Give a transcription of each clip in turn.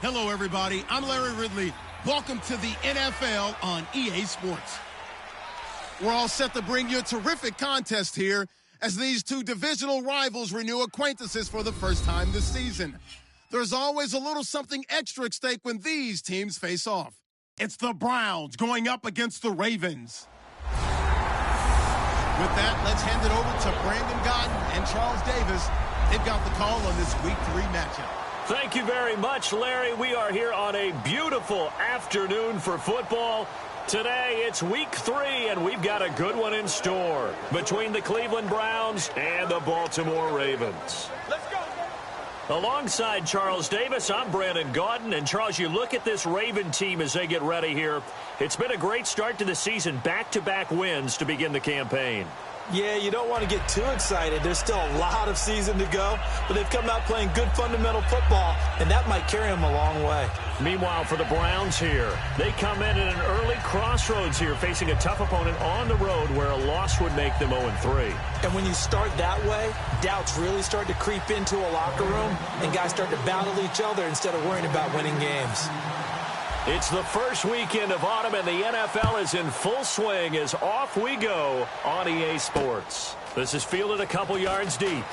Hello, everybody. I'm Larry Ridley. Welcome to the NFL on EA Sports. We're all set to bring you a terrific contest here as these two divisional rivals renew acquaintances for the first time this season. There's always a little something extra at stake when these teams face off. It's the Browns going up against the Ravens. With that, let's hand it over to Brandon Gaudin and Charles Davis. They've got the call on this Week 3 matchup. Thank you very much, Larry. We are here on a beautiful afternoon for football. Today, it's Week 3, and we've got a good one in store between the Cleveland Browns and the Baltimore Ravens. Let's go. Alongside Charles Davis, I'm Brandon Gaudin. And, Charles, you look at this Raven team as they get ready here. It's been a great start to the season, back-to-back wins to begin the campaign. Yeah, you don't want to get too excited. There's still a lot of season to go, but they've come out playing good fundamental football, and that might carry them a long way. Meanwhile, for the Browns here, they come in at an early crossroads here, facing a tough opponent on the road where a loss would make them 0-3. And when you start that way, doubts really start to creep into a locker room, and guys start to battle each other instead of worrying about winning games. It's the first weekend of autumn, and the NFL is in full swing as off we go on EA Sports. This is fielded a couple yards deep.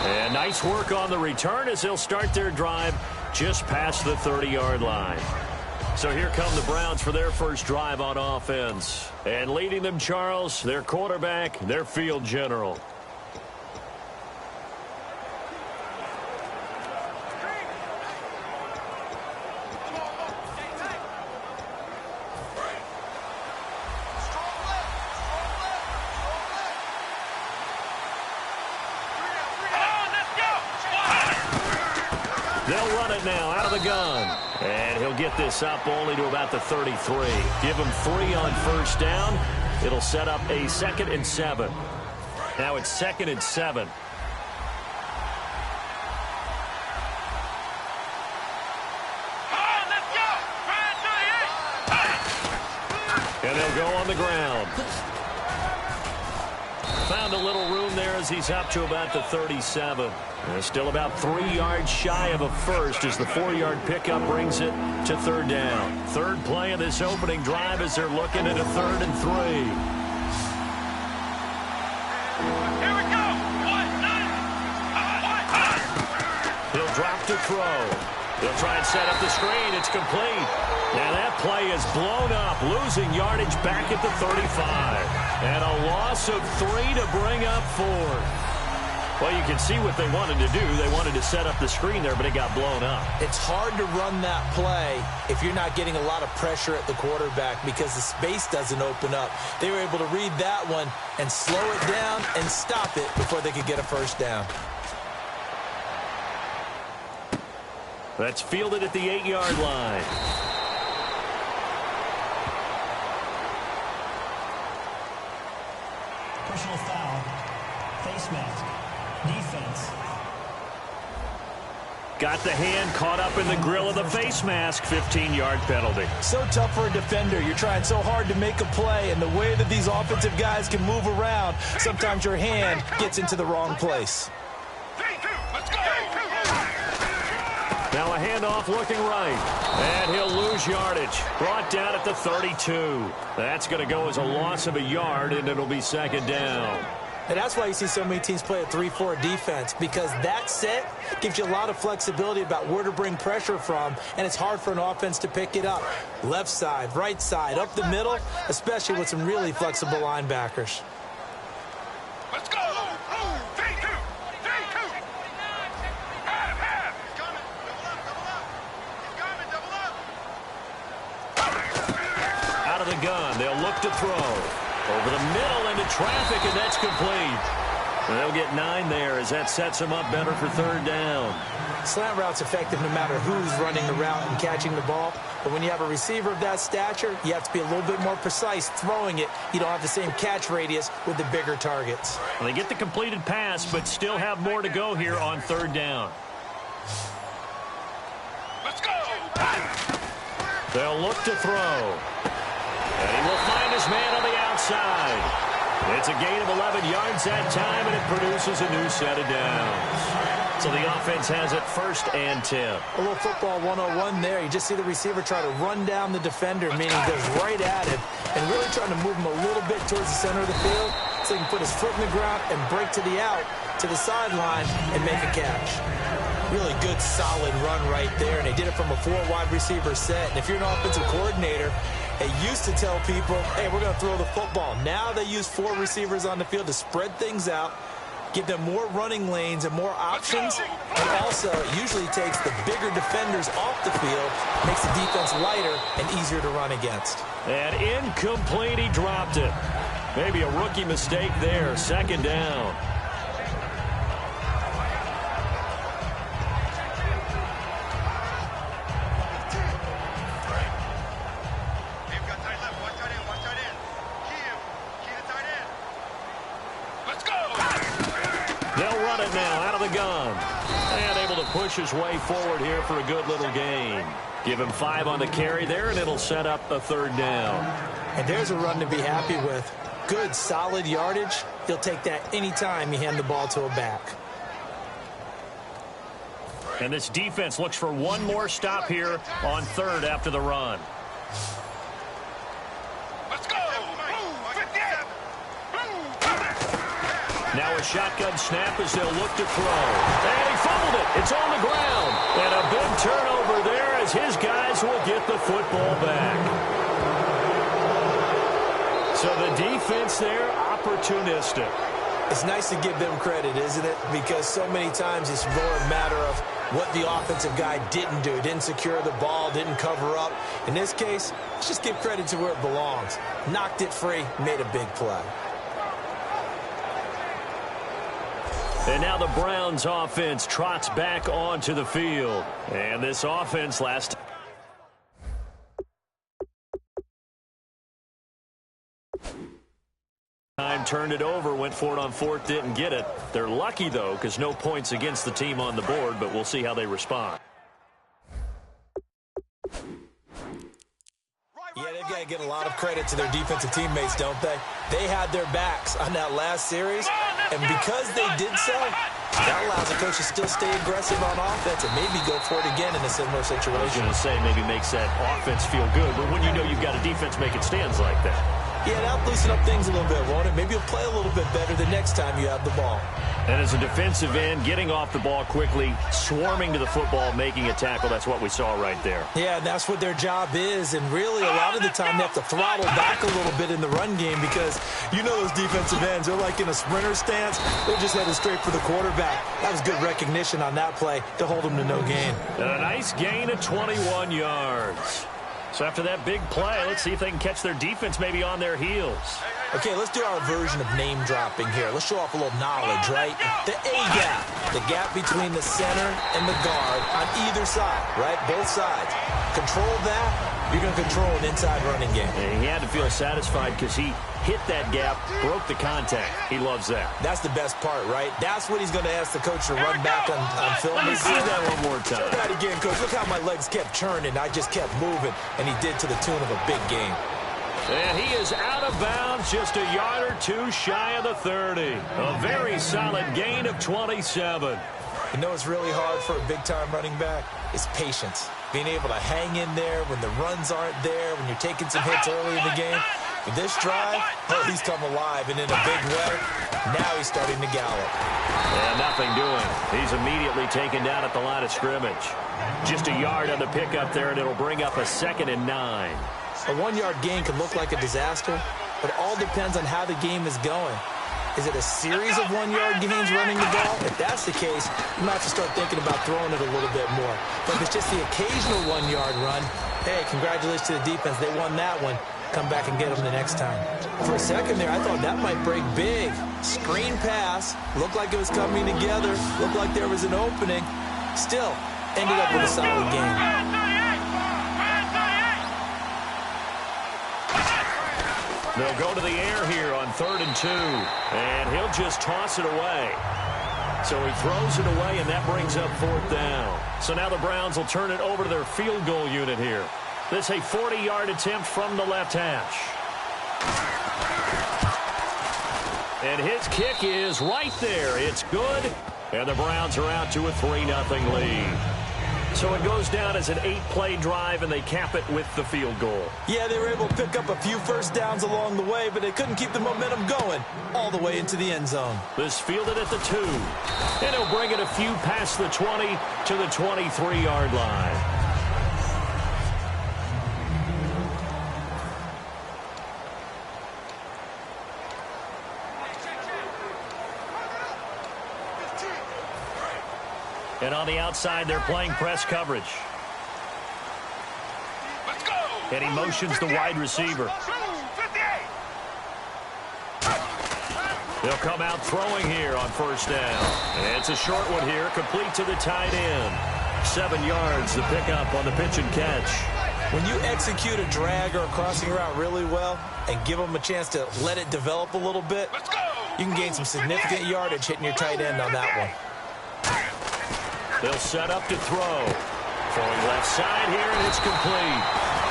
And nice work on the return as they'll start their drive just past the 30-yard line. So here come the Browns for their first drive on offense. And leading them, Charles, their quarterback, their field general. They'll run it now out of the gun. And he'll get this up only to about the 33. Give him 3 on first down. It'll set up a 2nd and 7. Now it's 2nd and 7. And they'll go on the ground. Found a little room there as he's up to about the 37. And still about 3 yards shy of a first as the 4-yard pickup brings it to 3rd down. Third play of this opening drive as they're looking at a 3rd and 3. Here we go. He'll drop to throw. He'll try and set up the screen. It's complete. And that play is blown up, losing yardage back at the 35. And a loss of 3 to bring up 4. Well, you can see what they wanted to do. They wanted to set up the screen there, but it got blown up. It's hard to run that play if you're not getting a lot of pressure at the quarterback because the space doesn't open up. They were able to read that one and slow it down and stop it before they could get a first down. That's fielded at the 8-yard line. Personal foul, face mask, defense. Got the hand caught up in the grill of the face mask, 15-yard penalty. So tough for a defender. You're trying so hard to make a play, and the way that these offensive guys can move around, sometimes your hand gets into the wrong place. Now a handoff looking right, and he'll lose yardage. Brought down at the 32. That's going to go as a loss of a yard, and it'll be 2nd down. And that's why you see so many teams play a 3-4 defense, because that set gives you a lot of flexibility about where to bring pressure from, and it's hard for an offense to pick it up. Left side, right side, up the middle, especially with some really flexible linebackers. Let's go. Out of the gun, they'll look to throw. Over the middle into traffic, and that's complete. And they'll get 9 there as that sets them up better for 3rd down. Slant route's effective no matter who's running the route and catching the ball. But when you have a receiver of that stature, you have to be a little bit more precise throwing it. You don't have the same catch radius with the bigger targets. Well, they get the completed pass, but still have more to go here on 3rd down. Let's go. They'll look to throw. And he will find his man on the outside. It's a gain of 11 yards that time, and it produces a new set of downs. So the offense has it 1st and 10. A little football 101 there. You just see the receiver try to run down the defender, meaning goes right at him, and really trying to move him a little bit towards the center of the field so he can put his foot in the ground and break to the out, to the sideline, and make a catch. Really good, solid run right there, and they did it from a 4-wide receiver set. And if you're an offensive coordinator, they used to tell people, hey, we're going to throw the football. Now they use 4 receivers on the field to spread things out, give them more running lanes and more options, and also it usually takes the bigger defenders off the field, makes the defense lighter and easier to run against. And incomplete, he dropped it. Maybe a rookie mistake there, 2nd down. They'll run it now out of the gun. And able to push his way forward here for a good little gain. Give him 5 on the carry there, and it'll set up a 3rd down. And there's a run to be happy with. Good, solid yardage. He'll take that anytime you hand the ball to a back. And this defense looks for one more stop here on 3rd after the run. Let's go! Now a shotgun snap as they'll look to throw. And he fumbled it. It's on the ground. And a big turnover there as his guys will get the football back. So the defense there, opportunistic. It's nice to give them credit, isn't it? Because so many times it's more a matter of what the offensive guy didn't do. Didn't secure the ball, didn't cover up. In this case, let's just give credit to where it belongs. Knocked it free, made a big play. And now the Browns offense trots back onto the field. And this offense last time turned it over, went for it on 4th, didn't get it. They're lucky, though, because no points against the team on the board, but we'll see how they respond. Yeah, they've got to get a lot of credit to their defensive teammates, don't they? They had their backs on that last series, and because they did so, that allows the coach to still stay aggressive on offense and maybe go for it again in a similar situation. I was going to say maybe makes that offense feel good, but when you know you've got a defense making stands like that. Yeah, that'll loosen up things a little bit, won't it? Maybe you'll play a little bit better the next time you have the ball. And as a defensive end, getting off the ball quickly, swarming to the football, making a tackle, that's what we saw right there. Yeah, that's what their job is, and really a lot of the time they have to throttle back a little bit in the run game because you know those defensive ends, they're like in a sprinter stance. They're just headed straight for the quarterback. That was good recognition on that play to hold them to no gain. And a nice gain of 21 yards. So after that big play, let's see if they can catch their defense maybe on their heels. Okay, let's do our version of name dropping here. Let's show off a little knowledge, right? The A-gap, the gap between the center and the guard on either side, right? Both sides. Control that, you're going to control an inside running game. And he had to feel satisfied because he hit that gap, broke the contact. He loves that. That's the best part, right? That's what he's going to ask the coach to run back on film. Let me see that one more time. Try that again, coach. Look how my legs kept turning. I just kept moving, and he did to the tune of a big game. And he is out of bounds, just a yard or two shy of the 30. A very solid gain of 27. You know what's really hard for a big-time running back? It's patience. Being able to hang in there when the runs aren't there, when you're taking some hits early in the game. But this drive, oh, he's come alive, and in a big way, now he's starting to gallop. And nothing doing. He's immediately taken down at the line of scrimmage. Just a yard on the pickup there, and it'll bring up a 2nd and 9. A 1-yard gain can look like a disaster, but it all depends on how the game is going. Is it a series of 1-yard gains running the ball? If that's the case, you might have to start thinking about throwing it a little bit more. But if it's just the occasional 1-yard run, hey, congratulations to the defense. They won that one. Come back and get them the next time. For a second there, I thought that might break big. Screen pass. Looked like it was coming together. Looked like there was an opening. Still, ended up with a solid game. They'll go to the air here on 3rd and 2. And he'll just toss it away. So he throws it away, and that brings up 4th down. So now the Browns will turn it over to their field goal unit here. This a 40-yard attempt from the left hash. And his kick is right there. It's good. And the Browns are out to a 3-0 lead. So it goes down as an 8-play drive, and they cap it with the field goal. Yeah, they were able to pick up a few first downs along the way, but they couldn't keep the momentum going all the way into the end zone. This fielded at the 2. And he'll bring it a few past the 20 to the 23-yard line. And on the outside, they're playing press coverage. Let's go. And he motions the wide receiver. 58. They'll come out throwing here on first down. And it's a short one here, complete to the tight end. 7 yards to pick up on the pitch and catch. When you execute a drag or a crossing route really well and give them a chance to let it develop a little bit, Let's go. you can gain some significant yardage hitting your tight end on that one. They'll set up to throw. Throwing left side here, and it's complete.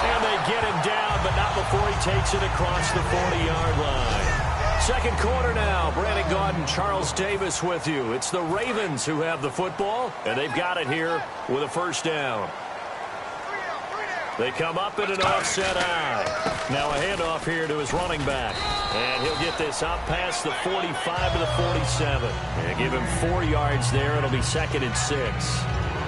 And they get him down, but not before he takes it across the 40-yard line. Second quarter now. Brandon Gaudin, Charles Davis with you. It's the Ravens who have the football, and they've got it here with a first down. They come up in an offset eye. Now a handoff here to his running back. And he'll get this up past the 45 to the 47. And give him 4 yards there. It'll be 2nd and 6.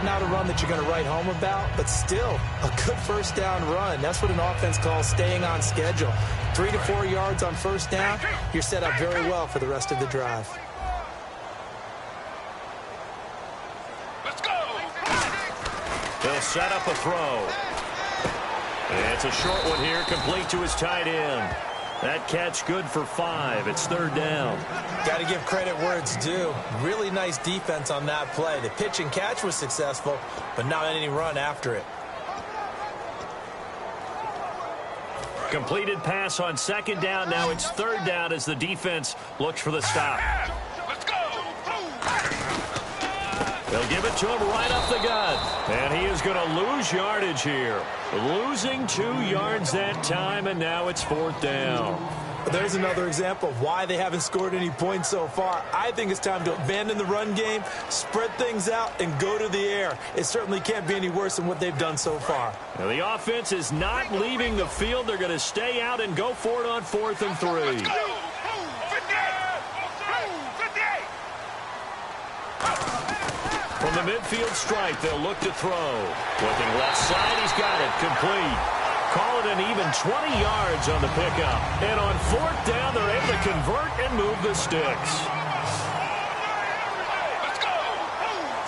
Not a run that you're going to write home about, but still a good first down run. That's what an offense calls staying on schedule. 3 to 4 yards on first down, you're set up very well for the rest of the drive. Let's go. They'll set up a throw. And it's a short one here, complete to his tight end. That catch good for 5. It's 3rd down. Got to give credit where it's due. Really nice defense on that play. The pitch and catch was successful, but not any run after it. Completed pass on 2nd down. Now it's 3rd down as the defense looks for the stop. Let's go. They'll give it to him right up the gut. And he is going to lose yardage here. Losing 2 yards that time, and now it's 4th down. There's another example of why they haven't scored any points so far. I think it's time to abandon the run game, spread things out, and go to the air. It certainly can't be any worse than what they've done so far. Now the offense is not leaving the field. They're going to stay out and go for it on 4th and 3. From the midfield stripe, they'll look to throw. Looking left side, he's got it. Complete. Call it an even 20 yards on the pickup. And on 4th down, they're able to convert and move the sticks. Let's go.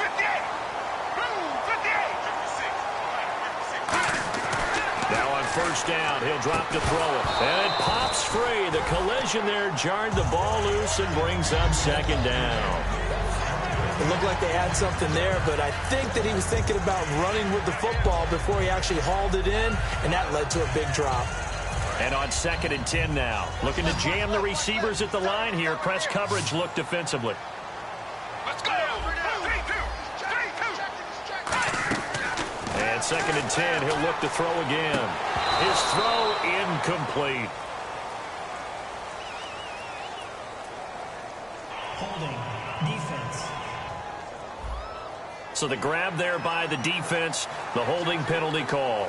58. Now on first down, he'll drop to throw it. And it pops free. The collision there jarred the ball loose and brings up 2nd down. It looked like they had something there, but I think that he was thinking about running with the football before he actually hauled it in, and that led to a big drop. And on 2nd and 10 now. Looking to jam the receivers at the line here. Press coverage look defensively. Let's go. 3-2. And 2nd and 10, he'll look to throw again. His throw incomplete. Holding. Defense. So the grab there by the defense, the holding penalty call.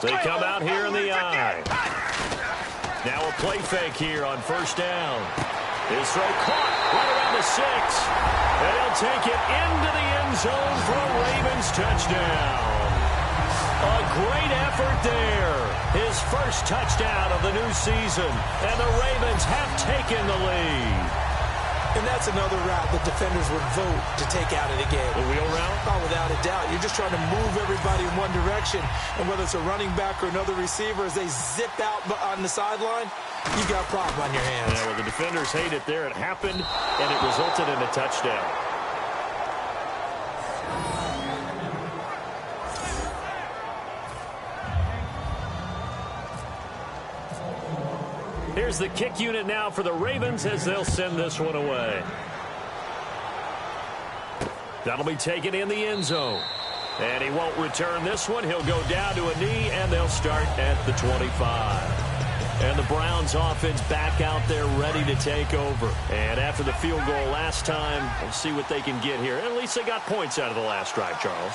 They come out here in the eye. Now a play fake here on first down. His throw caught right around the 6. And he'll take it into the end zone for a Ravens touchdown. A great effort there. His first touchdown of the new season. And the Ravens have taken the lead. And that's another route that defenders would vote to take out of the game. The wheel route? Oh, without a doubt. You're just trying to move everybody in one direction. And whether it's a running back or another receiver, as they zip out on the sideline, you've got a problem on your hands. Yeah, well, the defenders hate it there. It happened, and it resulted in a touchdown. Here's the kick unit now for the Ravens as they'll send this one away. That'll be taken in the end zone. And he won't return this one. He'll go down to a knee, and they'll start at the 25. And the Browns offense back out there ready to take over. And after the field goal last time, we'll see what they can get here. At least they got points out of the last drive, Charles.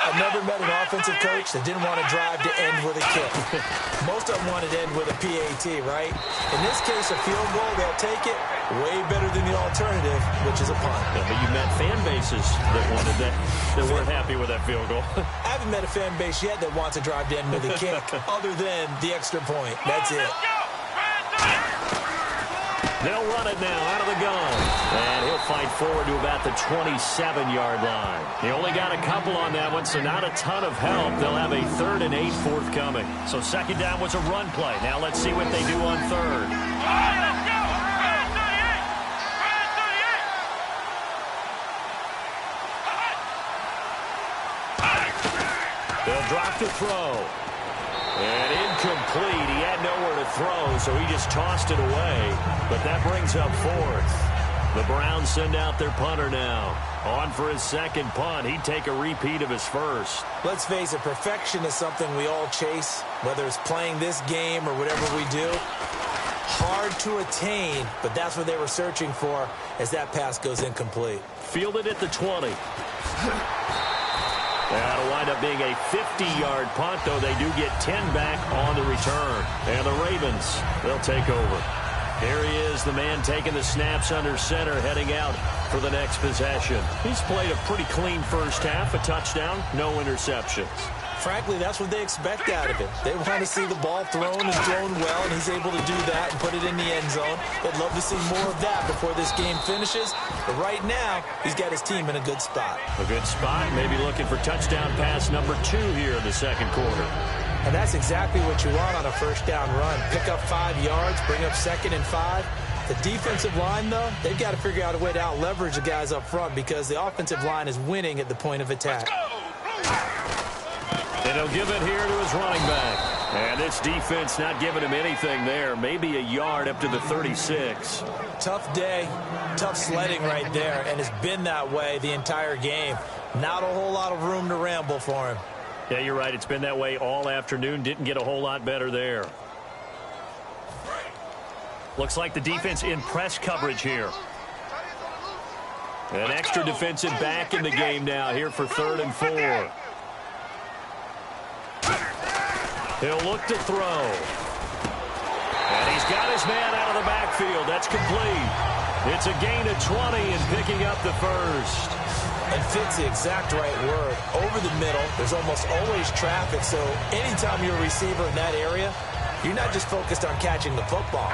I've never met an offensive coach that didn't want to drive to end with a kick. Most of them wanted to end with a PAT, right? In this case, a field goal, they'll take it. Way better than the alternative, which is a punt. Yeah, but you met fan bases that wanted that weren't happy with that field goal. I haven't met a fan base yet that wants to drive to end with a kick, other than the extra point. That's it. They'll run it now out of the gun. And he'll fight forward to about the 27-yard line. He only got a couple on that one, so not a ton of help. They'll have a 3rd and 8 forthcoming. So second down was a run play. Now let's see what they do on third. Let's go! They'll drop to throw. And incomplete. He had nowhere to throw, so he just tossed it away. But that brings up 4th. The Browns send out their punter now. On for his second punt. He'd take a repeat of his first. Let's face it, perfection is something we all chase, whether it's playing this game or whatever we do. Hard to attain, but that's what they were searching for as that pass goes incomplete. Fielded at the 20. That'll wind up being a 50-yard punt, though they do get 10 back on the return. And the Ravens, they'll take over. Here he is, the man taking the snaps under center, heading out for the next possession. He's played a pretty clean first half, a touchdown, no interceptions. Frankly, that's what they expect out of him. They want to see the ball thrown and thrown well, and he's able to do that and put it in the end zone. They'd love to see more of that before this game finishes. But right now, he's got his team in a good spot. A good spot, maybe looking for touchdown pass number 2 here in the second quarter. And that's exactly what you want on a first down run. Pick up 5 yards, bring up 2nd and 5. The defensive line, though, they've got to figure out a way to out-leverage the guys up front because the offensive line is winning at the point of attack. And he'll give it here to his running back. And this defense not giving him anything there. Maybe a yard up to the 36. Tough day, tough sledding right there, and it's been that way the entire game. Not a whole lot of room to ramble for him. Yeah, you're right. It's been that way all afternoon. Didn't get a whole lot better there. Looks like the defense in press coverage here. An extra defensive back in the game now here for 3rd and 4. He'll look to throw. And he's got his man out of the backfield. That's complete. It's a gain of 20 and picking up the first. And fit's the exact right word. Over the middle, there's almost always traffic, so anytime you're a receiver in that area, you're not just focused on catching the football.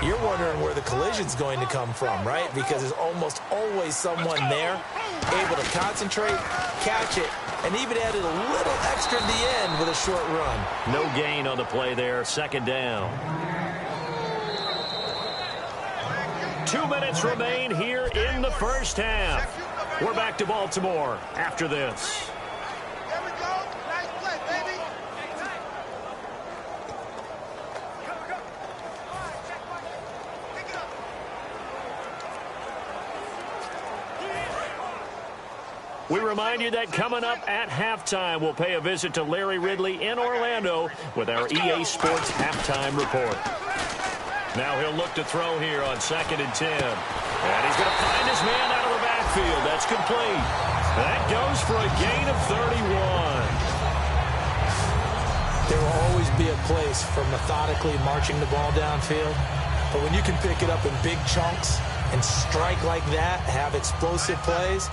You're wondering where the collision's going to come from, right? Because there's almost always someone there able to concentrate, catch it, and even added a little extra at the end with a short run. No gain on the play there. Second down. 2 minutes remain here in the first half. We're back to Baltimore after this. There we go. Nice play, baby. We remind you that coming up at halftime, we'll pay a visit to Larry Ridley in Orlando with our EA Sports Halftime Report. Now he'll look to throw here on 2nd and 10. And he's going to find his man out of the backfield. That's complete. That goes for a gain of 31. There will always be a place for methodically marching the ball downfield. But when you can pick it up in big chunks and strike like that, have explosive plays,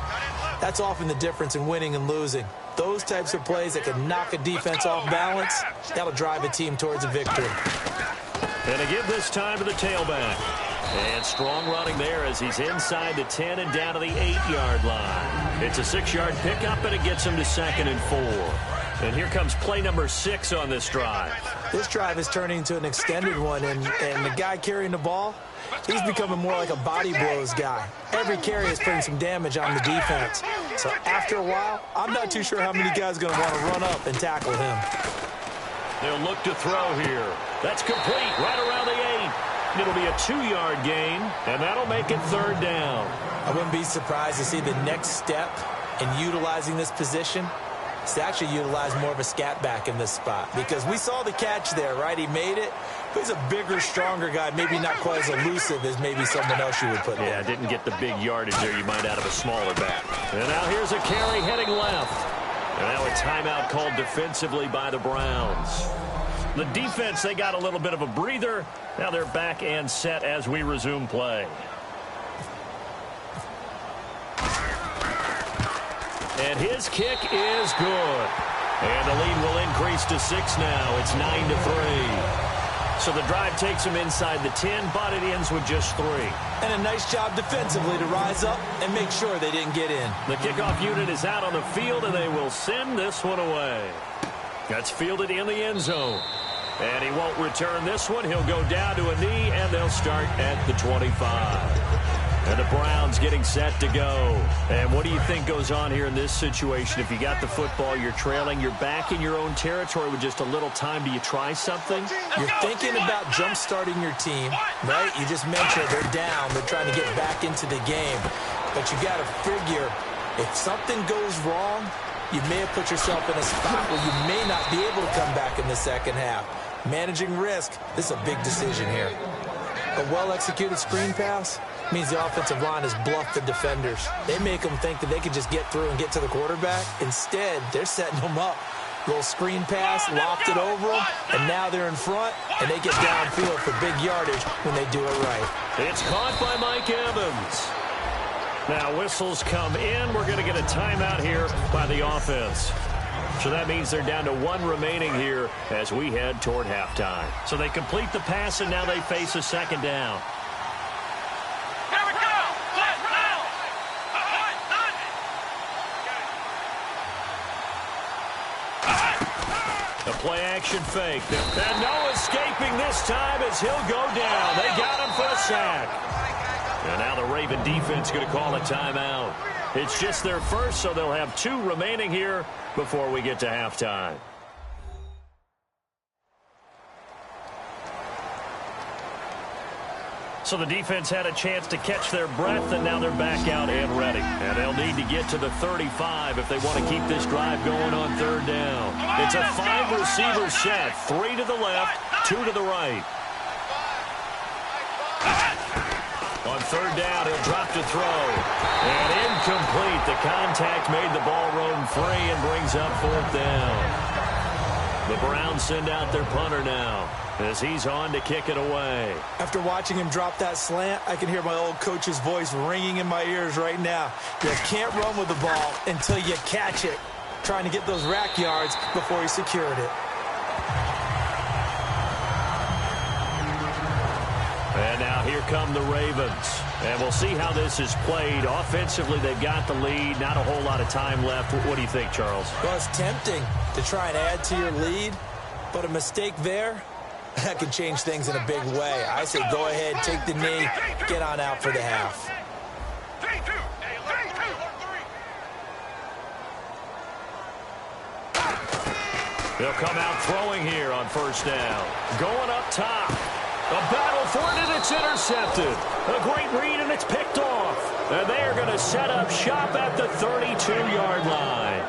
that's often the difference in winning and losing. Those types of plays that can knock a defense off balance, that'll drive a team towards a victory. And to give this time to the tailback. And strong running there as he's inside the 10 and down to the 8-yard line. It's a 6-yard pickup, and it gets him to 2nd and 4. And here comes play number 6 on this drive. This drive is turning into an extended one, and the guy carrying the ball, he's becoming more like a body blows guy. Every carry is putting some damage on the defense. So after a while, I'm not too sure how many guys are going to want to run up and tackle him. They'll look to throw here. That's complete right around the 8. It'll be a 2-yard gain, and that'll make it 3rd down. I wouldn't be surprised to see the next step in utilizing this position is to actually utilize more of a scat back in this spot, because we saw the catch there, right? He made it. But he's a bigger, stronger guy, maybe not quite as elusive as maybe someone else you would put there. Yeah, didn't get the big yardage there you might out of a smaller back. And now here's a carry heading left. And now a timeout called defensively by the Browns. The defense, they got a little bit of a breather. Now they're back and set as we resume play. And his kick is good. And the lead will increase to 6 now. It's 9-3. So the drive takes him inside the 10, but it ends with just 3. And a nice job defensively to rise up and make sure they didn't get in. The kickoff unit is out on the field, and they will send this one away. That's fielded in the end zone. And he won't return this one. He'll go down to a knee, and they'll start at the 25. And the Browns getting set to go. And what do you think goes on here in this situation? If you got the football, you're trailing, you're back in your own territory with just a little time. Do you try something? You're thinking about jump-starting your team, right? You just mentioned they're down. They're trying to get back into the game. But you got to figure, if something goes wrong, you may have put yourself in a spot where you may not be able to come back in the second half. Managing risk, this is a big decision here. A well-executed screen pass means the offensive line has bluffed the defenders. They make them think that they can just get through and get to the quarterback. Instead, they're setting them up. Little screen pass, lopped it over them, and now they're in front, and they get downfield for big yardage when they do it right. It's caught by Mike Evans. Now whistles come in. We're going to get a timeout here by the offense. So that means they're down to 1 remaining here as we head toward halftime. So they complete the pass, and now they face a 2nd down. The play-action fake. And no escaping this time as he'll go down. They got him for a sack. And now the Raven defense going to call a timeout. It's just their first, so they'll have 2 remaining here before we get to halftime. So the defense had a chance to catch their breath, and now they're back out and ready. And they'll need to get to the 35 if they want to keep this drive going on 3rd down. It's a 5-receiver set, 3 to the left, 2 to the right. On 3rd down, he'll drop to throw. And incomplete. The contact made the ball roam free and brings up 4th down. The Browns send out their punter now as he's on to kick it away. After watching him drop that slant, I can hear my old coach's voice ringing in my ears right now. You can't run with the ball until you catch it. Trying to get those rack yards before he secured it. And now here come the Ravens. And we'll see how this is played. Offensively, they've got the lead. Not a whole lot of time left. What do you think, Charles? Well, it's tempting to try and add to your lead, but a mistake there, that can change things in a big way. I say go ahead, take the knee, get on out for the half. They'll come out throwing here on 1st down. Going up top. A battle for it, and it's intercepted. A great read, and it's picked off. And they are going to set up shop at the 32-yard line.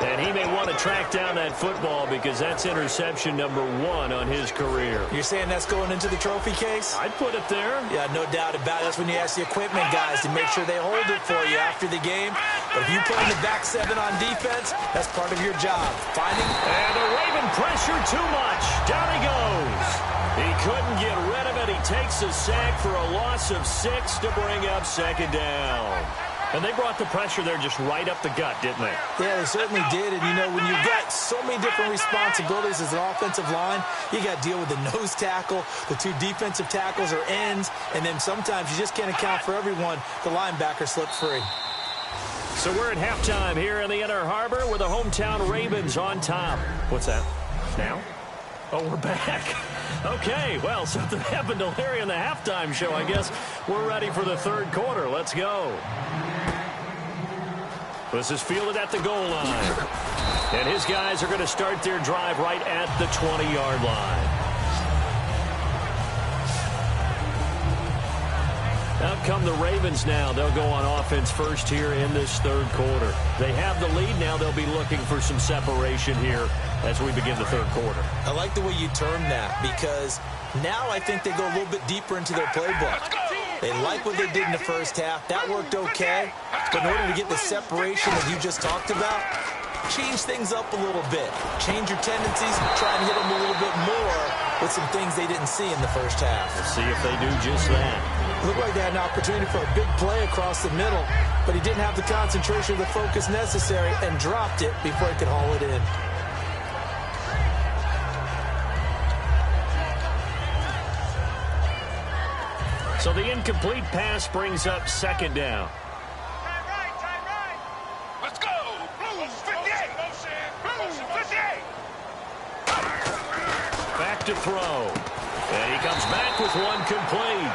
And he may want to track down that football because that's interception number 1 on his career. You're saying that's going into the trophy case? I'd put it there. Yeah, no doubt about it. That's when you ask the equipment guys to make sure they hold it for you after the game. But if you put in the back 7 on defense, that's part of your job. Finding. And the Raven pressure too much. Down he goes. He couldn't get rid of it. He takes a sack for a loss of 6 to bring up 2nd down. And they brought the pressure there just right up the gut, didn't they? Yeah, they certainly did. And, you know, when you've got so many different responsibilities as an offensive line, you got to deal with the nose tackle, the 2 defensive tackles or ends, and then sometimes you just can't account for everyone. The linebacker slipped free. So we're at halftime here in the Inner Harbor with the hometown Ravens on top. What's that? Now? Oh, we're back. Okay, well, something happened to Larry in the halftime show, I guess. We're ready for the 3rd quarter. Let's go. This is fielded at the goal line. And his guys are going to start their drive right at the 20-yard line. come the Ravens now. They'll go on offense first here in this third quarter. They have the lead. Now they'll be looking for some separation here as we begin the third quarter. I like the way you term that, because now I think they go a little bit deeper into their playbook. They like what they did in the first half. That worked okay. But in order to get the separation that you just talked about, change things up a little bit. Change your tendencies, try and hit them a little bit more with some things they didn't see in the first half. We'll see if they do just that. Looked like they had an opportunity for a big play across the middle, but he didn't have the concentration or the focus necessary and dropped it before he could haul it in. So the incomplete pass brings up second down. Let's go! Blues 58! Blues 58! Back to throw. And he comes back with one complete.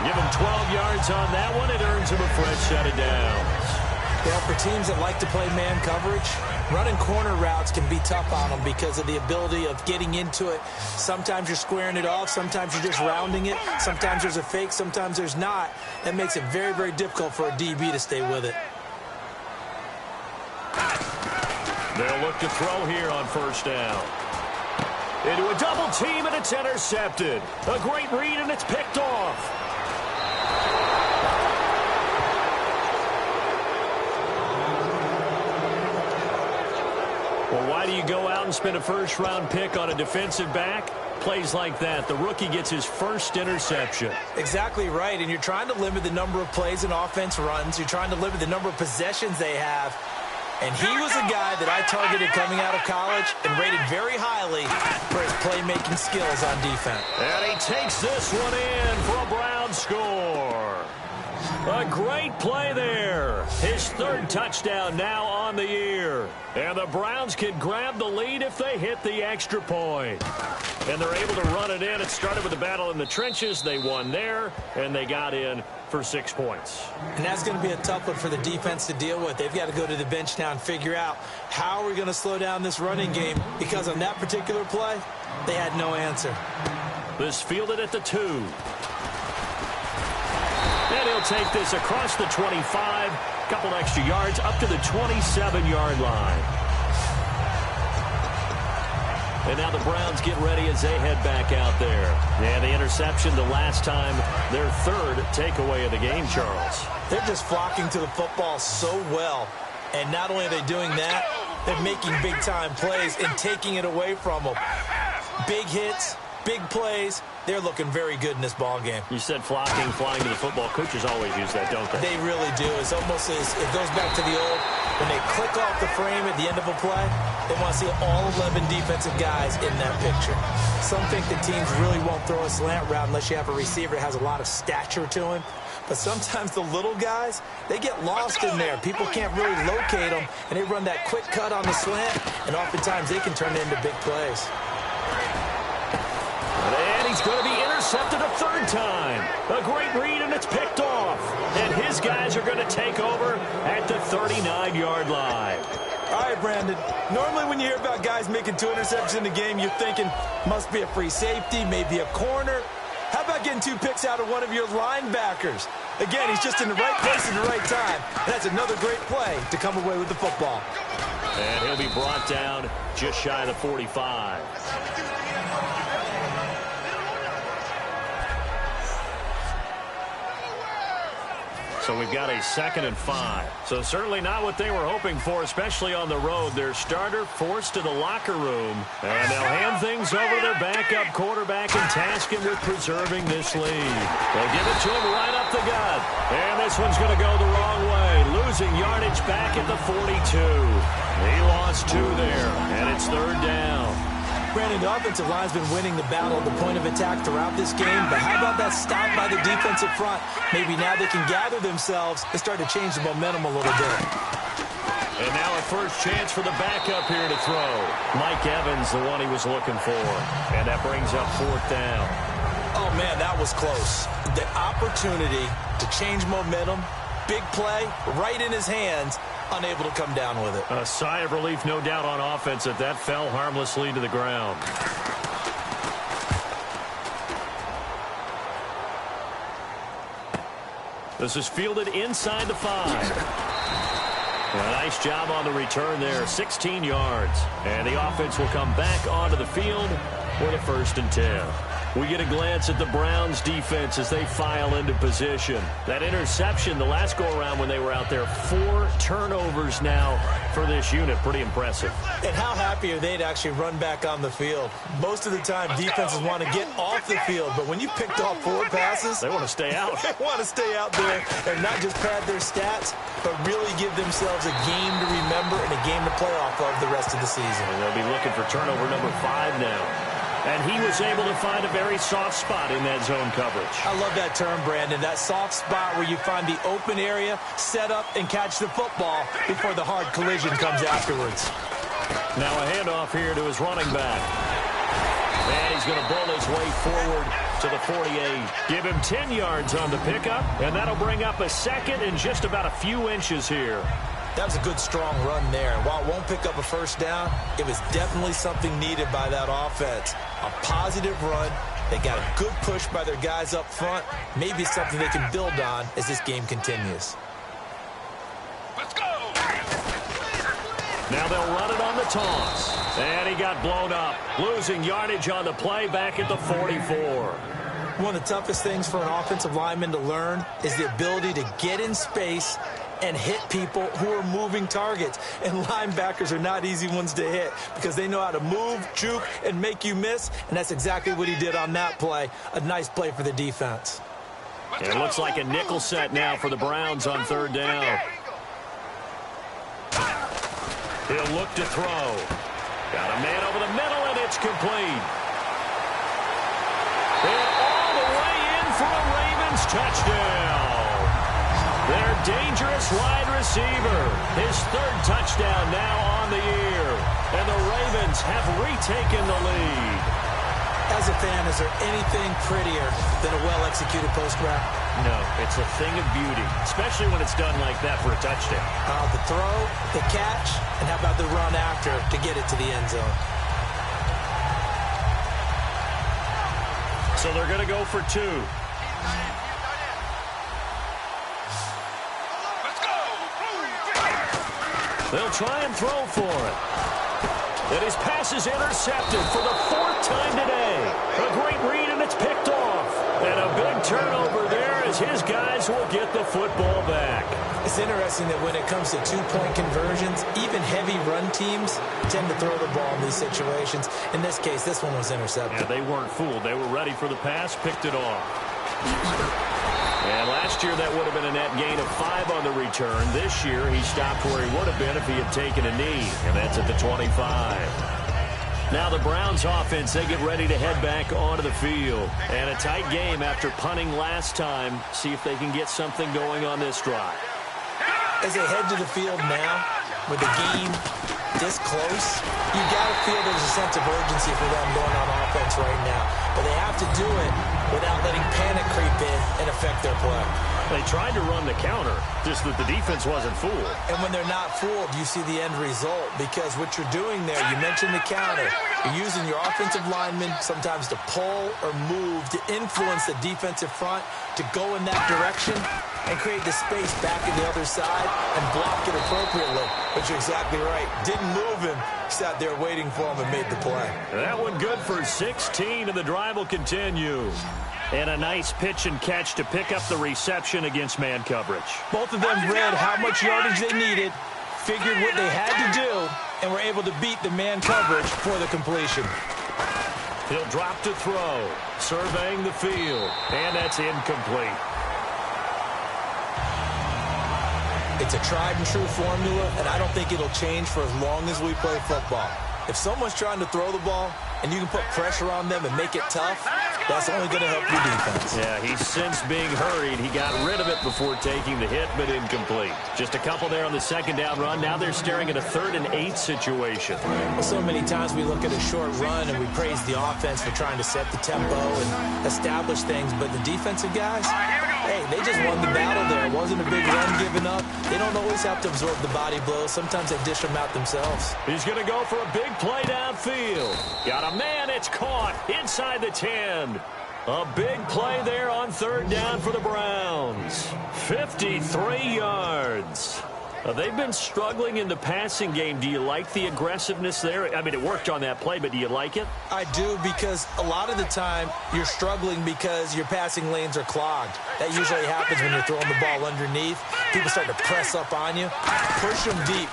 Give him 12 yards on that one. It earns him a fresh set of downs. Well, for teams that like to play man coverage, running corner routes can be tough on them because of the ability of getting into it. Sometimes you're squaring it off. Sometimes you're just rounding it. Sometimes there's a fake. Sometimes there's not. That makes it very, very difficult for a DB to stay with it. They'll look to throw here on first down. Into a double team, and it's intercepted. A great read, and it's picked off. Well, why do you go out and spend a first-round pick on a defensive back? Plays like that. The rookie gets his first interception. Exactly right, and you're trying to limit the number of plays an offense runs. You're trying to limit the number of possessions they have. And he was a guy that I targeted coming out of college and rated very highly for his playmaking skills on defense. And he takes this one in for a Brown score. A great play there. His third touchdown now on the year. And the Browns can grab the lead if they hit the extra point. And they're able to run it in. It started with a battle in the trenches. They won there, and they got in for 6 points. And that's going to be a tough one for the defense to deal with. They've got to go to the bench now and figure out how are we going to slow down this running game, because on that particular play, they had no answer. This fielded at the 2. And he'll take this across the 25, couple extra yards up to the 27-yard line. And now the Browns get ready as they head back out there. And the interception the last time, their third takeaway of the game, Charles. They're just flocking to the football so well. And not only are they doing that, they're making big-time plays and taking it away from them. Big hits, big plays. They're looking very good in this ball game. You said flocking, flying to the football. Coaches always use that, don't they? They really do. It's almost as it goes back to the old, when they click off the frame at the end of a play, they want to see all 11 defensive guys in that picture. Some think the teams really won't throw a slant route unless you have a receiver that has a lot of stature to him. But sometimes the little guys, they get lost in there. People can't really locate them, and they run that quick cut on the slant, and oftentimes they can turn it into big plays. And he's going to be intercepted a third time. A great read, and it's picked off. And his guys are going to take over at the 39-yard line. All right, Brandon. Normally when you hear about guys making 2 interceptions in a game, you're thinking must be a free safety, maybe a corner. How about getting 2 picks out of one of your linebackers? Again, he's just in the right place at the right time. And that's another great play to come away with the football. And he'll be brought down just shy of the 45. So we've got a 2nd and 5. So certainly not what they were hoping for, especially on the road. Their starter forced to the locker room. And they'll hand things over to their backup quarterback and task him with preserving this lead. They'll give it to him right up the gut. And this one's going to go the wrong way. Losing yardage back at the 42. He lost 2 there, and it's 3rd down. Brandon, the offensive line's been winning the battle at the point of attack throughout this game, but how about that stop by the defensive front? Maybe now they can gather themselves and start to change the momentum a little bit. And now a first chance for the backup here to throw. Mike Evans, the one he was looking for. And that brings up 4th down. Oh, man, that was close. The opportunity to change momentum, big play, right in his hands, unable to come down with it. A sigh of relief, no doubt, on offense that fell harmlessly to the ground. This is fielded inside the 5. A nice job on the return there, 16 yards. And the offense will come back onto the field with a 1st and 10. We get a glance at the Browns defense as they file into position. That interception the last go-around when they were out there, 4 turnovers now for this unit. Pretty impressive. And how happy are they to actually run back on the field? Most of the time, defenses want to get off the field, but when you picked off 4 passes, they want to stay out. They want to stay out there and not just pad their stats, but really give themselves a game to remember and a game to play off of the rest of the season. And they'll be looking for turnover number 5 now. And he was able to find a very soft spot in that zone coverage. I love that term, Brandon. That soft spot where you find the open area, set up, and catch the football before the hard collision comes afterwards. Now a handoff here to his running back. And he's going to bull his way forward to the 48. Give him 10 yards on the pickup, and that'll bring up a 2nd and just about a few inches here. That was a good, strong run there. While it won't pick up a 1st down, it was definitely something needed by that offense. A positive run. They got a good push by their guys up front. Maybe something they can build on as this game continues. Let's go! Now they'll run it on the toss. And he got blown up. Losing yardage on the play back at the 44. One of the toughest things for an offensive lineman to learn is the ability to get in space and hit people who are moving targets. And linebackers are not easy ones to hit because they know how to move, juke, and make you miss. And that's exactly what he did on that play. A nice play for the defense. And it looks like a nickel set now for the Browns on 3rd down. He'll look to throw. Got a man over the middle, and it's complete. And all the way in for a Ravens touchdown. Their dangerous wide receiver. His 3rd touchdown now on the year. And the Ravens have retaken the lead. As a fan, is there anything prettier than a well-executed post route? No, it's a thing of beauty, especially when it's done like that for a touchdown. The throw, the catch, and how about the run after to get it to the end zone? So they're going to go for 2. They'll try and throw for it. And his pass is intercepted for the 4th time today. A great read, and it's picked off. And a big turnover there as his guys will get the football back. It's interesting that when it comes to 2-point conversions, even heavy run teams tend to throw the ball in these situations. In this case, this one was intercepted. Yeah, they weren't fooled. They were ready for the pass, picked it off. And last year, that would have been a net gain of 5 on the return. This year, he stopped where he would have been if he had taken a knee, and that's at the 25. Now the Browns offense, they get ready to head back onto the field. And a tight game after punting last time. See if they can get something going on this drive. As they head to the field now, with the game this close, you got to feel there's a sense of urgency for them going on offense right now. But they have to do it without letting panic creep in and affect their play. They tried to run the counter, just that the defense wasn't fooled. And when they're not fooled, you see the end result. Because what you're doing there, you mentioned the counter. You're using your offensive linemen sometimes to pull or move to influence the defensive front to go in that direction and create the space back in the other side and block it appropriately. But you're exactly right. Didn't move him. Sat there waiting for him and made the play. That one good for 16, and the drive will continue. And a nice pitch and catch to pick up the reception against man coverage. Both of them read how much yardage they needed, figured what they had to do, and were able to beat the man coverage for the completion. He'll drop to throw, surveying the field, and that's incomplete. It's a tried and true formula, and I don't think it'll change for as long as we play football. If someone's trying to throw the ball and you can put pressure on them and make it tough, that's only going to help your defense. Yeah, he's since being hurried. He got rid of it before taking the hit, but incomplete. Just a couple there on the 2nd down run. Now they're staring at a 3rd and 8 situation. Well, so many times we look at a short run and we praise the offense for trying to set the tempo and establish things, but the defensive guys, hey, they just won the battle there. It wasn't a big run given up. They don't always have to absorb the body blows. Sometimes they dish them out themselves. He's going to go for a big play downfield. Got a man. It's caught inside the 10. A big play there on third down for the Browns. 53 yards. They've been struggling in the passing game. Do you like the aggressiveness there? I mean, it worked on that play, but do you like it? I do, because a lot of the time you're struggling because your passing lanes are clogged. That usually happens when you're throwing the ball underneath. People start to press up on you. Push them deep.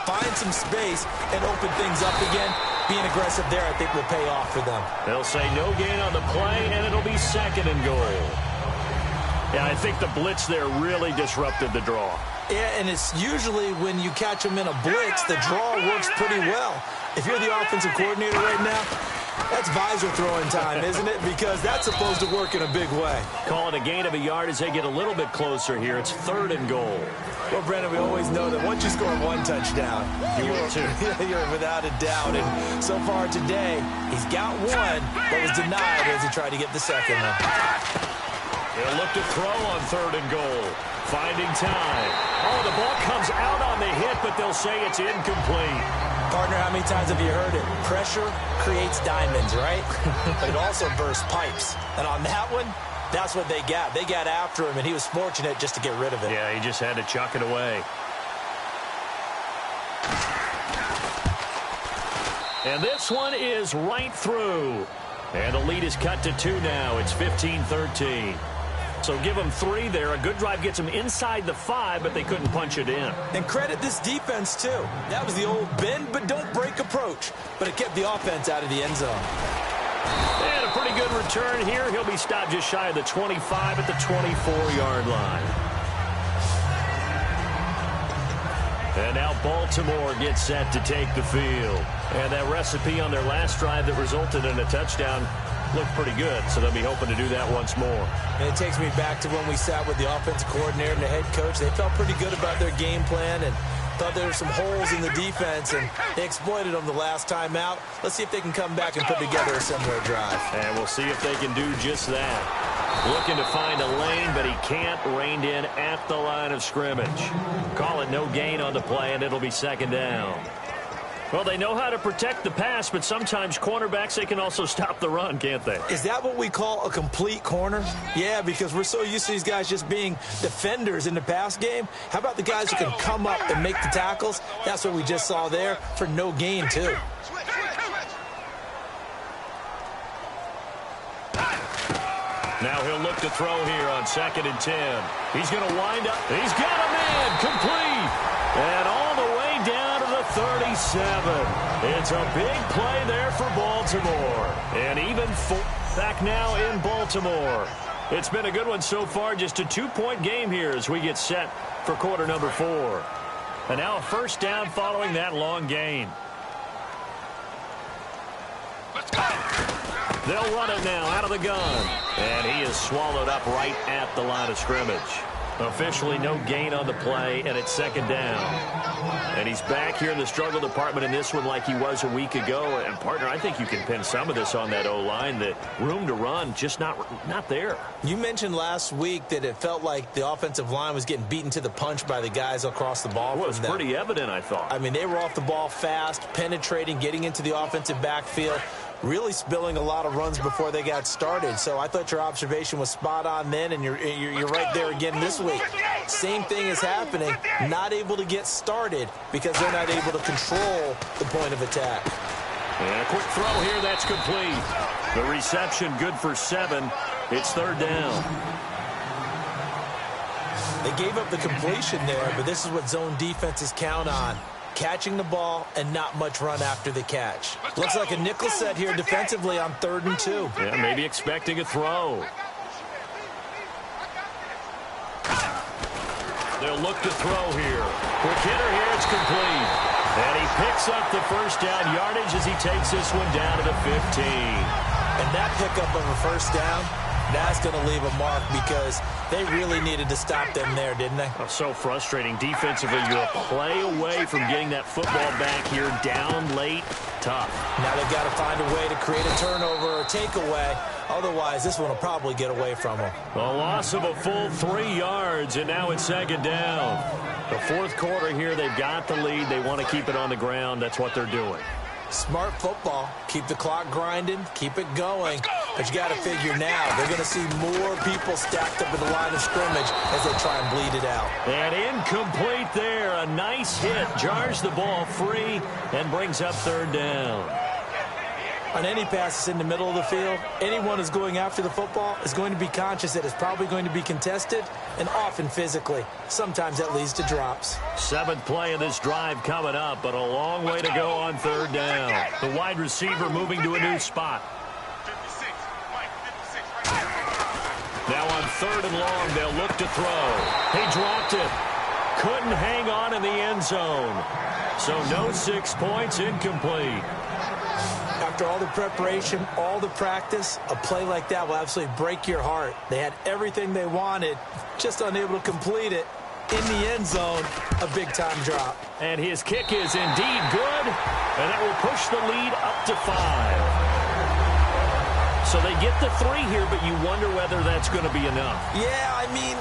Find some space and open things up again. Being aggressive there, I think, will pay off for them. They'll say no gain on the play, and it'll be 2nd and goal. Yeah, I think the blitz there really disrupted the draw. Yeah, and it's usually when you catch them in a blitz, the draw works pretty well. If you're the offensive coordinator right now, that's visor throwing time, isn't it? Because that's supposed to work in a big way. Call it a gain of a yard as they get a little bit closer here. It's 3rd and goal. Well, Brandon, we always know that once you score one touchdown, you're without a doubt. And so far today, he's got one, but was denied as he tried to get the second one. He'll look to throw on 3rd and goal. Finding time. Oh, the ball comes out on the hit, but they'll say it's incomplete. Partner, how many times have you heard it? Pressure creates diamonds, right? But it also bursts pipes. And on that one, that's what they got. They got after him, and he was fortunate just to get rid of it. Yeah, he just had to chuck it away. And this one is right through. And the lead is cut to 2 now. It's 15-13. So give them 3 there. A good drive gets them inside the 5, but they couldn't punch it in. And credit this defense, too. That was the old bend but don't break approach. But it kept the offense out of the end zone. And a pretty good return here. He'll be stopped just shy of the 25 at the 24-yard line. And now Baltimore gets set to take the field. And that recipe on their last drive that resulted in a touchdown looked pretty good, so they'll be hoping to do that once more. And it takes me back to when we sat with the offensive coordinator and the head coach. They felt pretty good about their game plan and thought there were some holes in the defense, and they exploited them the last time out. Let's see if they can come back and put together a similar drive. And we'll see if they can do just that. Looking to find a lane, but he can't. Reined in at the line of scrimmage. Call it no gain on the play, and it'll be 2nd down. Well, they know how to protect the pass, but sometimes cornerbacks, they can also stop the run, can't they? Is that what we call a complete corner? Yeah, because we're so used to these guys just being defenders in the pass game. How about the guys who can come up and make the tackles? That's what we just saw there for no gain, too. Now he'll look to throw here on 2nd and 10. He's going to wind up. He's got a man complete. And all the way down to the 37. It's a big play there for Baltimore. And even back now in Baltimore. It's been a good one so far. Just a 2-point game here as we get set for quarter number 4. And now a 1st down following that long gain. Let's go. They'll run it now out of the gun. And he is swallowed up right at the line of scrimmage. Officially no gain on the play, and it's 2nd down. And he's back here in the struggle department in this one like he was a week ago. And, partner, I think you can pin some of this on that O-line. The room to run just not there. You mentioned last week that it felt like the offensive line was getting beaten to the punch by the guys across the ball. Well, it was pretty evident, I thought. I mean, they were off the ball fast, penetrating, getting into the offensive backfield, really spilling a lot of runs before they got started. So I thought your observation was spot on then, and you're right there again this week. Same thing is happening. Not able to get started because they're not able to control the point of attack. And a quick throw here, that's complete. The reception good for 7. It's 3rd down. They gave up the completion there, but this is what zone defenses count on. Catching the ball and not much run after the catch. Looks like a nickel set here defensively on 3rd and 2. Yeah, maybe expecting a throw. They'll look to throw here. Quick hitter here, it's complete. And he picks up the 1st down yardage as he takes this one down to the 15. And that pickup of a 1st down, that's going to leave a mark because they really needed to stop them there, didn't they? Oh, so frustrating. Defensively, you're a play away from getting that football back here. Down late, tough. Now they've got to find a way to create a turnover or takeaway. Otherwise, this one will probably get away from them. A loss of a full 3 yards, and now it's 2nd down. The 4th quarter here, they've got the lead. They want to keep it on the ground. That's what they're doing. Smart football. Keep the clock grinding. Keep it going. But you got to figure now, they're going to see more people stacked up at the line of scrimmage as they try and bleed it out. And incomplete there. A nice hit. Jars the ball free and brings up third down. On any passes in the middle of the field, anyone who's going after the football is going to be conscious that it's probably going to be contested and often physically. Sometimes that leads to drops. 7th play of this drive coming up, but a long way to go on third down. The wide receiver moving to a new spot. Now on 3rd and long, they'll look to throw. He dropped it. Couldn't hang on in the end zone. So no 6 points, incomplete. After all the preparation, all the practice, a play like that will absolutely break your heart. They had everything they wanted, just unable to complete it. In the end zone, a big-time drop. And his kick is indeed good, and that will push the lead up to 5. So they get the 3 here, but you wonder whether that's going to be enough. Yeah, I mean,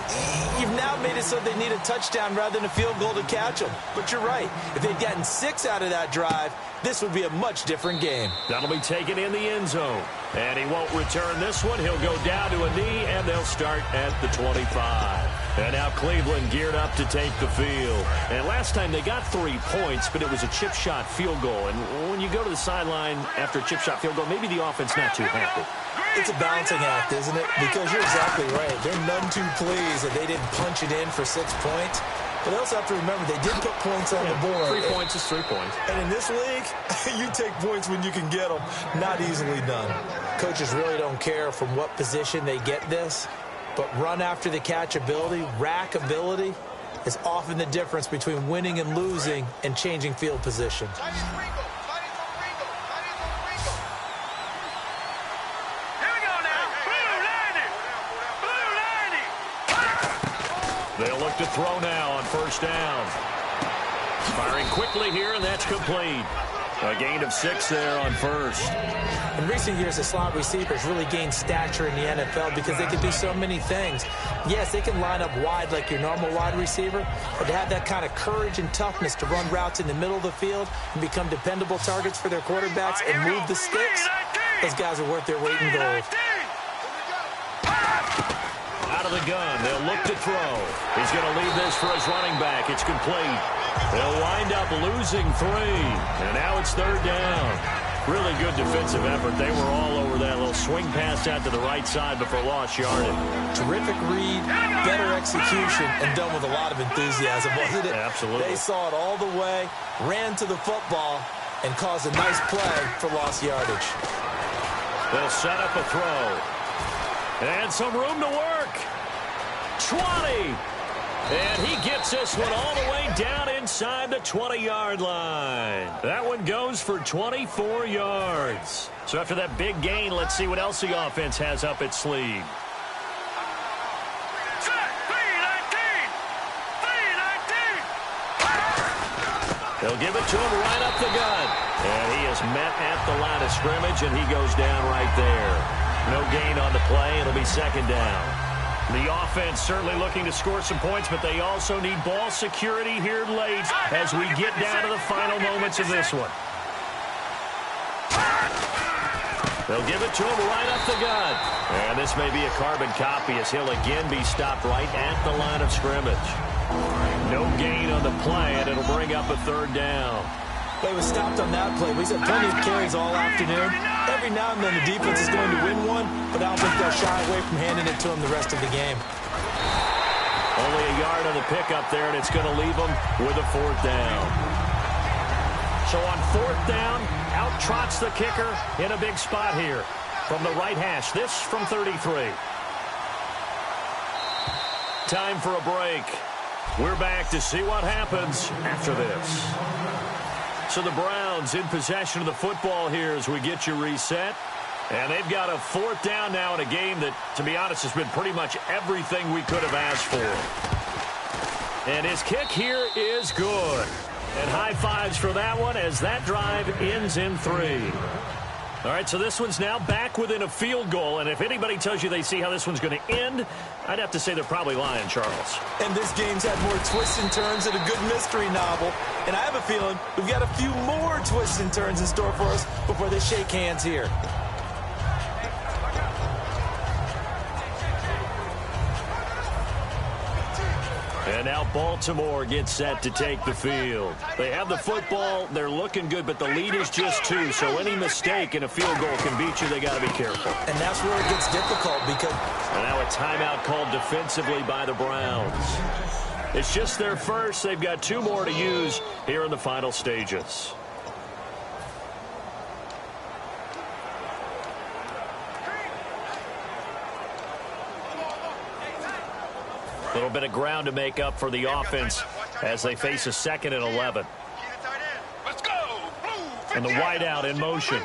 you've now made it so they need a touchdown rather than a field goal to catch them. But you're right. If they'd gotten 6 out of that drive, this would be a much different game. That'll be taken in the end zone. And he won't return this one. He'll go down to a knee, and they'll start at the 25. And now Cleveland geared up to take the field. And last time they got 3 points, but it was a chip shot field goal. And when you go to the sideline after a chip shot field goal, maybe the offense not too happy. It's a balancing act, isn't it? Because you're exactly right. They're none too pleased that they didn't punch it in for 6 points. But they also have to remember they did put points on the board. 3 points is 3 points. And in this league, you take points when you can get them. Not easily done. Coaches really don't care from what position they get this. But run after the catch ability, rack ability, is often the difference between winning and losing and changing field position. They'll look to throw now on 1st down. Firing quickly here, and that's complete. A gain of 6 there on 1st. In recent years, the slot receivers really gained stature in the NFL because they can do so many things. Yes, they can line up wide like your normal wide receiver, but to have that kind of courage and toughness to run routes in the middle of the field and become dependable targets for their quarterbacks and move the sticks, those guys are worth their weight in gold. Out of the gun, they'll look to throw. He's going to leave this for his running back. It's complete. They'll wind up losing 3, and now it's 3rd down. Really good defensive effort. They were all over that little swing pass out to the right side before lost yardage. Terrific read, better execution, and done with a lot of enthusiasm, wasn't it? Absolutely. They saw it all the way, ran to the football, and caused a nice play for lost yardage. They'll set up a throw. And some room to work. 20. And he gets this one all the way down inside the 20-yard line. That one goes for 24 yards. So after that big gain, let's see what else the offense has up its sleeve. They'll give it to him right up the gut. And he is met at the line of scrimmage, and he goes down right there. No gain on the play. It'll be 2nd down. The offense certainly looking to score some points, but they also need ball security here late as we get down to the final moments of this one. They'll give it to him right up the gut. And this may be a carbon copy as he'll again be stopped right at the line of scrimmage. No gain on the play, and it'll bring up a 3rd down. He was stopped on that play. He's had plenty of carries all afternoon. Every now and then the defense is going to win one, but I don't think they'll shy away from handing it to him the rest of the game. Only a yard on the pickup there, and it's going to leave them with a 4th down. So on 4th down, out trots the kicker in a big spot here from the right hash. This from 33. Time for a break. We're back to see what happens after this. So the Browns in possession of the football here as we get you reset. And they've got a 4th down now in a game that, to be honest, has been pretty much everything we could have asked for. And his kick here is good. And high fives for that one as that drive ends in 3. All right, so this one's now back within a field goal. And if anybody tells you they see how this one's going to end, I'd have to say they're probably lying, Charles. And this game's had more twists and turns than a good mystery novel. And I have a feeling we've got a few more twists and turns in store for us before they shake hands here. And now Baltimore gets set to take the field. They have the football. They're looking good, but the lead is just 2. So any mistake in a field goal can beat you. They got to be careful. And that's where it gets difficult because... And now a timeout called defensively by the Browns. It's just their first. They've got 2 more to use here in the final stages. A little bit of ground to make up for the offense as they face a 2nd and 11. Let's go. And the wideout in motion.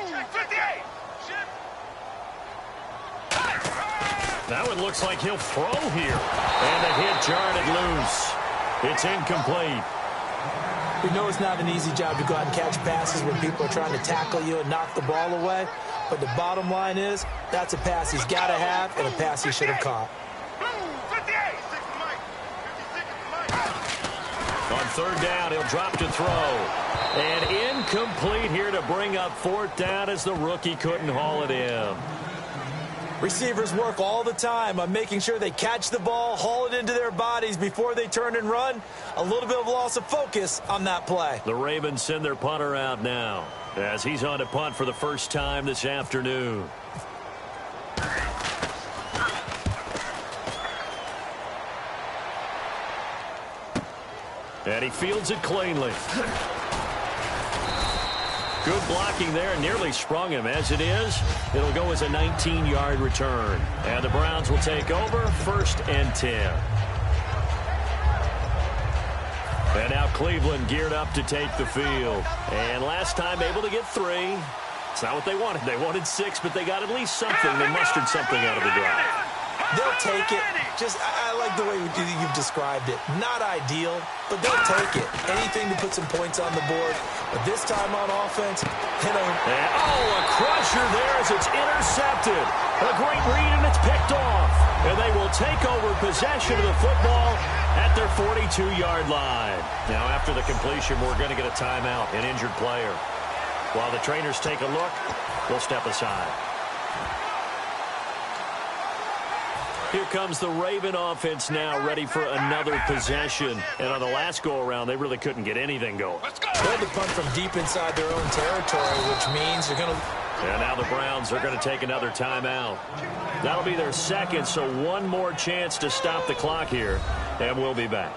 Now it looks like he'll throw here. And the hit jarred it loose. It's incomplete. We know it's not an easy job to go out and catch passes when people are trying to tackle you and knock the ball away. But the bottom line is, that's a pass he's got to have and a pass he should have caught. On 3rd down, he'll drop to throw. And incomplete here to bring up 4th down as the rookie couldn't haul it in. Receivers work all the time on making sure they catch the ball, haul it into their bodies before they turn and run. A little bit of loss of focus on that play. The Ravens send their punter out now as he's on to punt for the first time this afternoon. And he fields it cleanly. Good blocking there, nearly sprung him. As it is, it'll go as a 19-yard return. And the Browns will take over, 1st and 10. And now Cleveland geared up to take the field. And last time able to get 3. It's not what they wanted. They wanted 6, but they got at least something. They mustered something out of the drive. They'll take it. I like the way you've described it. Not ideal, but they'll take it. Anything to put some points on the board. But this time on offense, hit on. A crusher there as it's intercepted. A great read, and it's picked off. And they will take over possession of the football at their 42-yard line. Now, after the completion, we're going to get a timeout, an injured player. While the trainers take a look, we'll step aside. Here comes the Raven offense now, ready for another possession. And on the last go-around, they really couldn't get anything going. They had to punt from deep inside their own territory, which means you're going to... And now the Browns are going to take another timeout. That'll be their 2nd, so 1 more chance to stop the clock here, and we'll be back.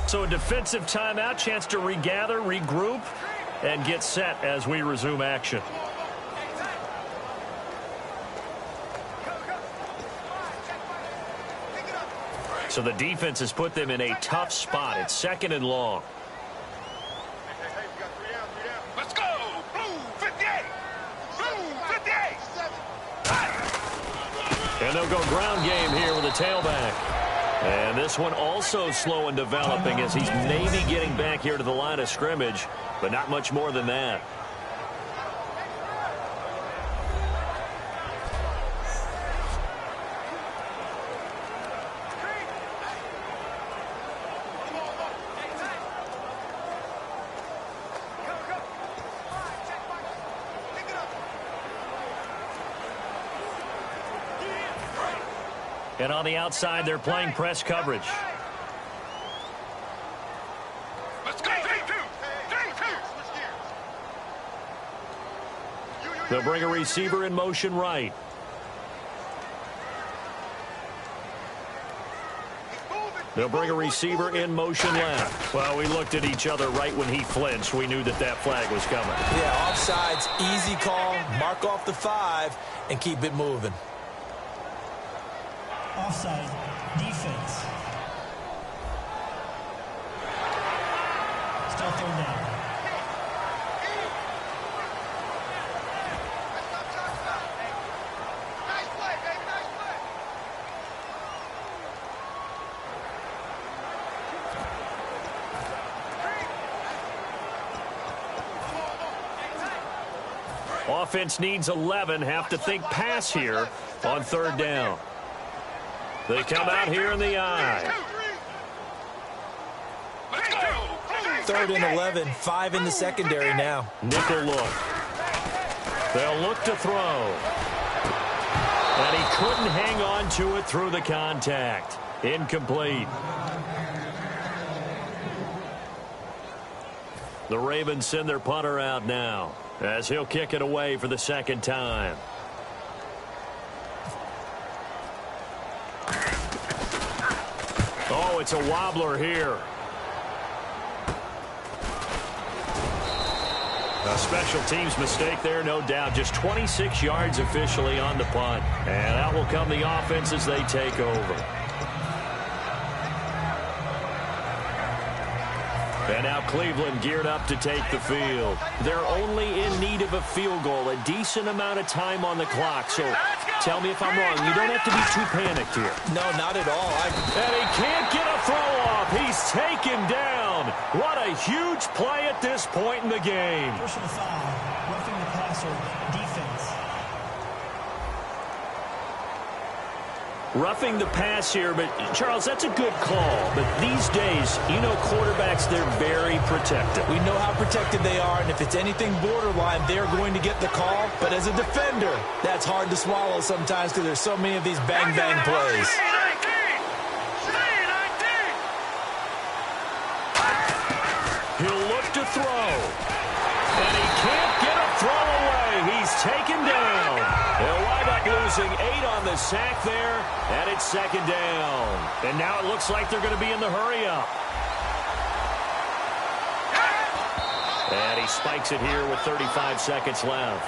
So a defensive timeout, chance to regather, regroup, and get set as we resume action. So the defense has put them in a tough spot. It's 2nd and long. Let's go. Blue 58. Blue 58. And they'll go ground game here with a tailback. And this one also slow in developing as he's maybe getting back here to the line of scrimmage, but not much more than that. And on the outside, they're playing press coverage. Let's go. They'll bring a receiver in motion right. They'll bring a receiver in motion left. Well, we looked at each other right when he flinched. We knew that that flag was coming. Yeah, offsides, easy call, mark off the 5, and keep it moving. Offside, defense. Still 3rd down. Offense needs 11. Have to think pass here on 3rd down. They come out here in the eye. 3rd and 11, 5 in the secondary now. Nickel look. They'll look to throw. And he couldn't hang on to it through the contact. Incomplete. The Ravens send their punter out now as he'll kick it away for the second time. Oh, it's a wobbler here. A special teams mistake there, no doubt. Just 26 yards officially on the punt. And out will come the offense as they take over. And now Cleveland geared up to take the field. They're only in need of a field goal, a decent amount of time on the clock. So tell me if I'm wrong. You don't have to be too panicked here. No, not at all. And he can't get a throw off. He's taken down. What a huge play at this point in the game. Personal foul, roughing the passer, defense. Roughing the pass here, but Charles, that's a good call. But these days, you know, quarterbacks, they're very protective. We know how protected they are, and if it's anything borderline, they're going to get the call. But as a defender, that's hard to swallow sometimes because there's so many of these bang-bang plays. He'll look to throw. And he can't get a throw away. He's taken down. They'll wind up losing 8 on the sack there, and it's second down. And now it looks like they're going to be in the hurry-up. And he spikes it here with 35 seconds left.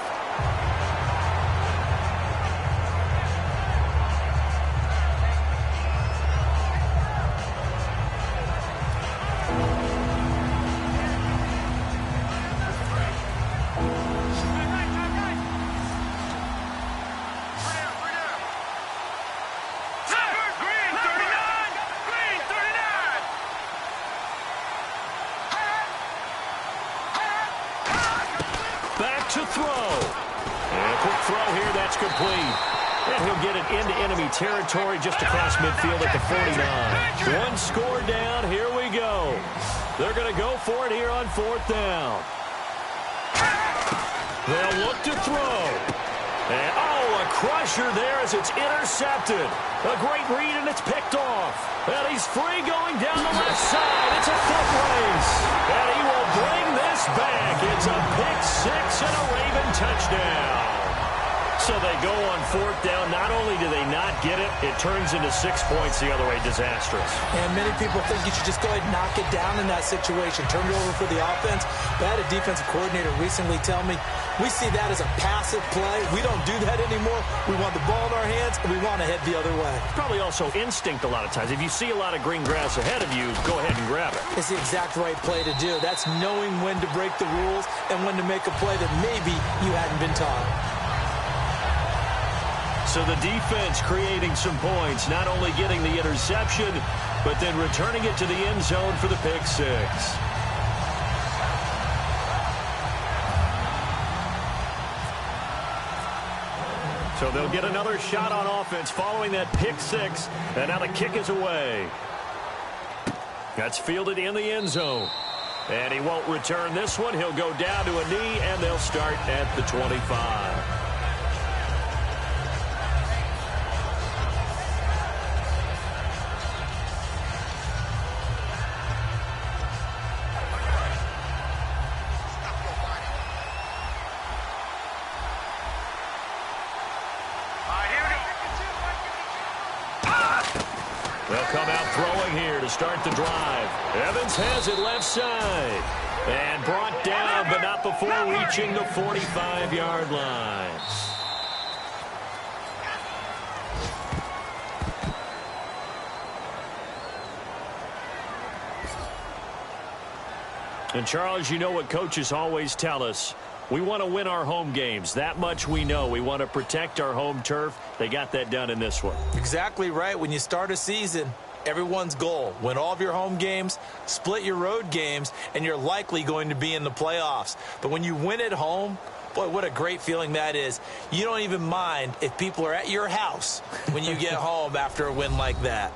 To throw. And a quick throw here, that's complete. And he'll get it into enemy territory just across midfield at the 49. One score down, here we go. They're going to go for it here on fourth down. They'll look to throw. And, oh, a crusher there as it's intercepted. A great read, and it's picked off. And he's free going down the left side. It's a foot race. And he will bring this back. It's a pick six and a Raven touchdown. So they go on fourth down. Not only do they not get it, it turns into 6 points the other way. Disastrous. And many people think you should just go ahead and knock it down in that situation. Turn it over for the offense. But I had a defensive coordinator recently tell me, we see that as a passive play. We don't do that anymore. We want the ball in our hands, and we want to head the other way. Probably also instinct a lot of times. If you see a lot of green grass ahead of you, go ahead and grab it. It's the exact right play to do. That's knowing when to break the rules and when to make a play that maybe you hadn't been taught. So the defense creating some points, not only getting the interception, but then returning it to the end zone for the pick six. So they'll get another shot on offense following that pick six, and now the kick is away. That's fielded in the end zone. And he won't return this one. He'll go down to a knee, and they'll start at the 25. They'll come out throwing here to start the drive. Evans has it left side. And brought down, but not before reaching the 45-yard line. And, Charles, you know what coaches always tell us. We want to win our home games. That much we know. We want to protect our home turf. They got that done in this one. Exactly right. When you start a season, everyone's goal, win all of your home games, split your road games, and you're likely going to be in the playoffs. But when you win at home, boy, what a great feeling that is. You don't even mind if people are at your house when you get home after a win like that.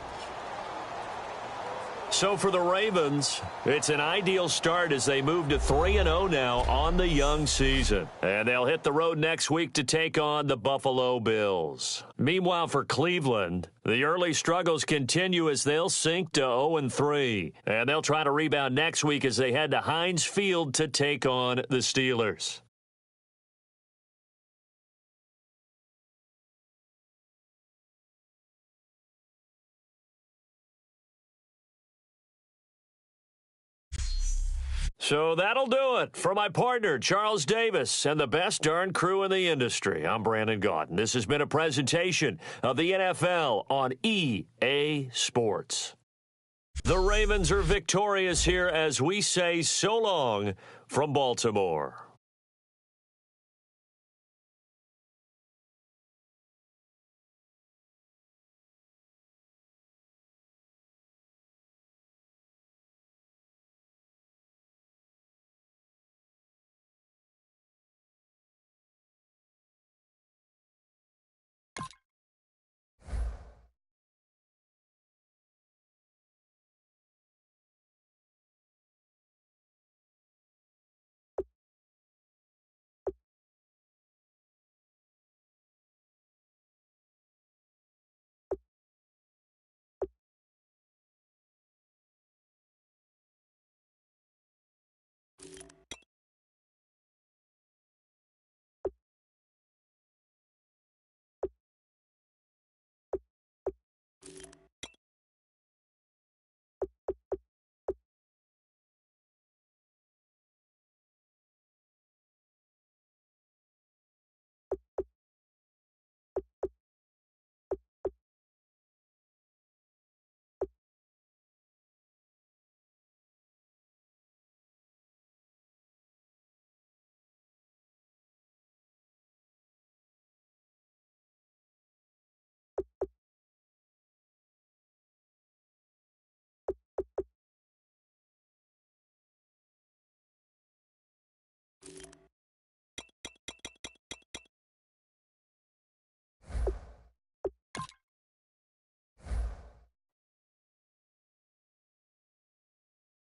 So for the Ravens, it's an ideal start as they move to 3-0 now on the young season. And they'll hit the road next week to take on the Buffalo Bills. Meanwhile, for Cleveland, the early struggles continue as they'll sink to 0-3. And they'll try to rebound next week as they head to Heinz Field to take on the Steelers. So that'll do it for my partner, Charles Davis, and the best darn crew in the industry. I'm Brandon Gaudin. This has been a presentation of the NFL on EA Sports. The Ravens are victorious here as we say so long from Baltimore.